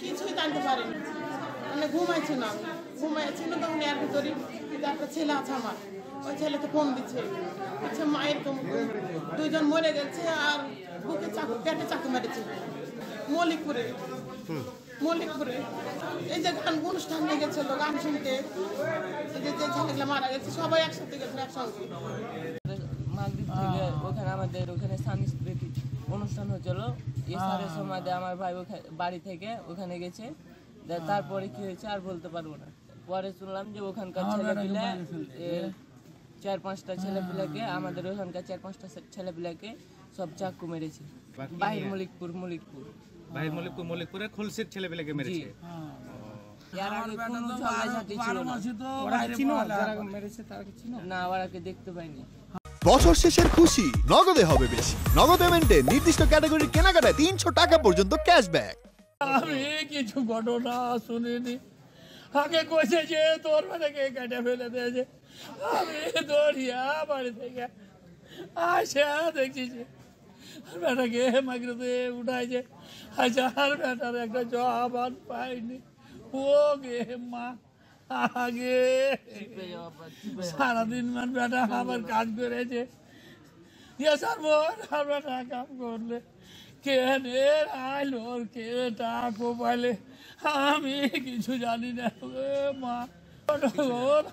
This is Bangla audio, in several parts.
কিছুই জানতে পারিনি, মানে ঘুমাইছি না, ঘুমাইছিল তখন এর ভিতরে একটা ছেলে আছে আমার, ওই ছেলেকে ফোন দিচ্ছে, আচ্ছা মায়ের দুইজন মরে গেছে আর বুকে চাকু পেটে চাকু মেরেছে মল্লিকপুরে। এই যে গান অনুষ্ঠান নিয়ে গেছিল গান শুনতে, যে ছেলেগুলো মারা গেছে সবাই একসাথে গেছিল একসঙ্গে। মাগরিব থেকে ওখানে আমাদের ওখানে সাংস্কৃতিক অনুষ্ঠান হচ্ছিল, ইশারের সময় আমার ভাই বাড়ি থেকে ওখানে গেছে। তারপরে কি হয়েছে আর বলতে পারবো না। পরে শুনলাম যে ওখানকার ছেলেপিলা 4-5টা ছেলেপিলাকে, আমাদের ওখানকার 4-5টা ছেলেপিলাকে সব চাকু মেরেছে। বাহির মল্লিকপুরে খুলশির ছেলেপিলাকে মেরেছে। না, ওরাকে দেখতে পাইনি। বছর শেষের খুশি নগদে হবে বেশি। নগদ পেমেন্টে নির্দিষ্ট ক্যাটাগরির কেনাকাটায় 300 টাকা পর্যন্ত ক্যাশব্যাক। আমি কিছু ঘটনা শুনিনি, আগে কইছে যে তোর মেয়েকে কেটে ফেলে দিয়েছে। আমি দৌড়িয়া বাড়ি থেকে আসা দেখছি যে বেটাকে মাগরিতে উঠাইছে। আচ্ছা, আর বেটার একটা জবান পাইনি। ও গে মা, আগে সারাদিন বেটা আবার কাজ করেছে। আর বেটা কাম করলে কে আইলো কে টাকা পাইলে আমি কিছু জানি না মা,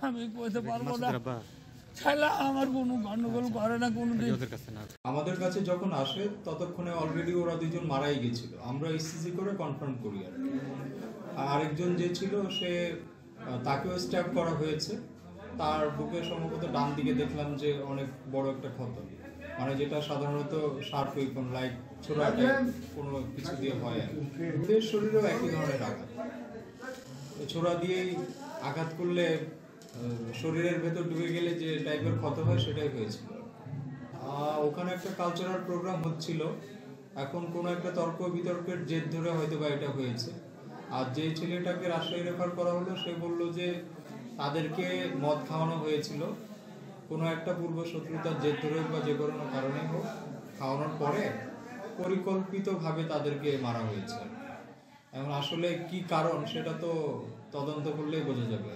আমি কইতে পারবো না। ছেলে আমার কোনো গন্ডগোল করে না কোনোদিন। আমাদের কাছে যখন আসে ততক্ষণে অলরেডি ওরা দুজন মারাই গেছিল। আমরা ইসিজি করে কনফার্ম করি। আর আরেকজন যে ছিল সে তাকেও স্ট্যাব করা হয়েছে। তার বুকে সম্ভবত ডান দিকে দেখলাম যে অনেক বড় একটা ক্ষত, মানে যেটা সাধারণত শার্প ওয়েপন লাইক ছোড়া কোনো কিছু দিয়ে হয়। ওদের শরীরেও একই ধরনের আঘাত, ছোড়া দিয়েই আঘাত করলে শরীরের ভেতর ঢুকে গেলে যে টাইপের ক্ষত হয় সেটাই হয়েছিল। ওখানে একটা কালচারাল প্রোগ্রাম হচ্ছিল, এখন কোনো একটা তর্ক বিতর্কের জেদ ধরে হয়তো বা এটা হয়েছে। আর যে ছেলেটাকে রাজশাহী রেফার করা হলো সে বলল যে তাদেরকে মদ খাওয়ানো হয়েছিল, কোনো একটা পূর্ব শত্রুতার জেদ ধরে বা যে কোনো কারণেই হোক খাওয়ানোর পরে পরিকল্পিতভাবে তাদেরকে মারা হয়েছে। এখন আসলে কি কারণ সেটা তো তদন্ত করলেই বোঝা যাবে।